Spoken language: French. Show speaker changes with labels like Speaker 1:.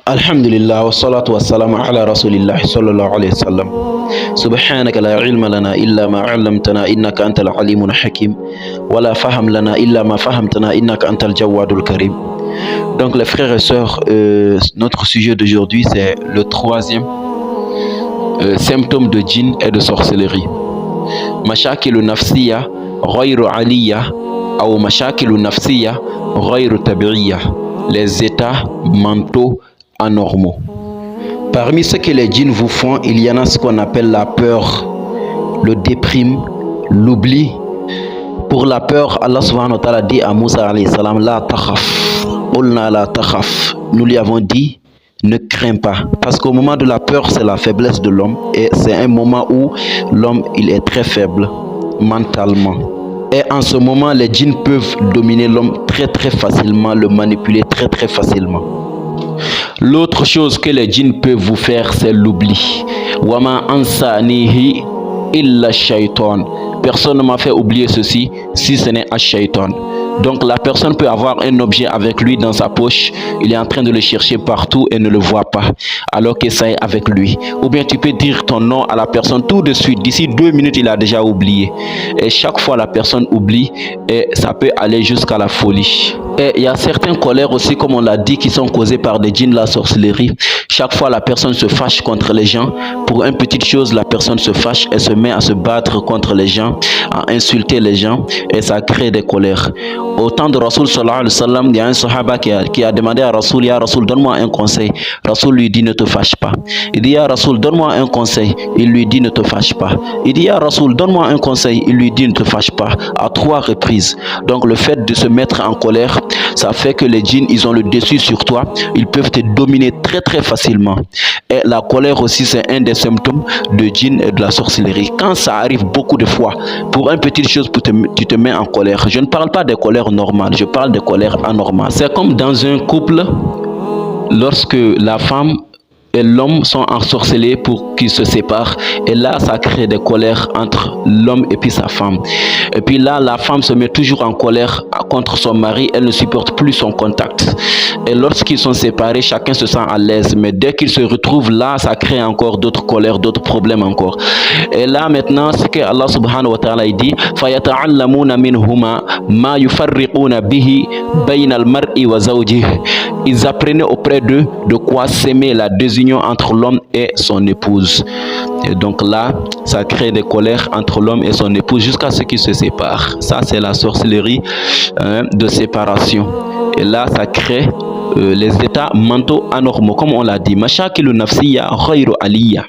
Speaker 1: Alhamdulillah wa salatu wa salam ala rasulillah sallallahu alayhi wa sallam. Subhanaka la ilma lana illa ma 'allamtana innaka antal alimul hakim wa la faham lana illa ma fahamtana innaka antal jawadul karim. Donc les frères et sœurs, notre sujet d'aujourd'hui c'est le troisième symptôme de djinn et de sorcellerie. Mashakilu nafsiya ghayru aliyya ou mashakilu nafsiya ghayru tabi'iyya. Les états mentaux anormaux. Parmi ce que les djinns vous font, il y en a ce qu'on appelle la peur, le déprime, l'oubli. Pour la peur, Allah subhanahu wa ta'ala dit à Moussa alayhi salam, la takhaf, qulna la takhaf. Nous lui avons dit, ne crains pas. Parce qu'au moment de la peur, c'est la faiblesse de l'homme. Et c'est un moment où l'homme, il est très faible mentalement. Et en ce moment, les djinns peuvent dominer l'homme très facilement, le manipuler très facilement. L'autre chose que les djinns peuvent vous faire, c'est l'oubli. Wama ansanihi illa shaitan. Personne ne m'a fait oublier ceci si ce n'est un shaitan. Donc la personne peut avoir un objet avec lui dans sa poche, il est en train de le chercher partout et ne le voit pas, alors que ça est avec lui. Ou bien tu peux dire ton nom à la personne tout de suite, d'ici 2 minutes il a déjà oublié. Et chaque fois la personne oublie et ça peut aller jusqu'à la folie. Et il y a certaines colères aussi, comme on l'a dit, qui sont causées par des djinns, la sorcellerie. Chaque fois la personne se fâche contre les gens, pour une petite chose la personne se fâche et se met à se battre contre les gens, à insulter les gens et ça crée des colères. Au temps de Rasoul sallallahu alayhi wa sallam, il y a un sahaba qui a demandé à Rasoul, ya Rasoul, donne-moi un conseil. Rasoul lui dit, ne te fâche pas. Il dit, ya Rasoul, donne-moi un conseil. Il lui dit, ne te fâche pas. Il dit, ya Rasoul, donne-moi un conseil. Il lui dit, ne te fâche pas. À 3 reprises. Donc le fait de se mettre en colère, ça fait que les djinns, ils ont le dessus sur toi. Ils peuvent te dominer très facilement. Et la colère aussi, c'est un des symptômes de djinn et de la sorcellerie. Quand ça arrive beaucoup de fois, pour une petite chose, tu te mets en colère. Je ne parle pas des colères normales, je parle des colères anormales. C'est comme dans un couple, lorsque la femme et l'homme sont ensorcelés pour qu'ils se séparent, et là ça crée des colères entre l'homme et puis sa femme. Et puis là la femme se met toujours en colère contre son mari, elle ne supporte plus son contact. Et lorsqu'ils sont séparés, chacun se sent à l'aise, mais dès qu'ils se retrouvent là, ça crée encore d'autres colères, d'autres problèmes encore. Et là maintenant, ce que Allah subhanahu wa ta'ala dit, فَيَتَعَلَّمُونَ مِنْهُمَا مَا يُفَرِّقُونَ بِهِ بَيْنَ الْمَرْءِ وَزَوْجِهِ. Ils apprenaient auprès d'eux de quoi s'aimer, la désunion entre l'homme et son épouse. Et donc là, ça crée des colères entre l'homme et son épouse jusqu'à ce qu'ils se séparent. Ça, c'est la sorcellerie de séparation. Et là, ça crée les états mentaux anormaux, comme on l'a dit. Mashakilu nafsiya ghayru aliyya.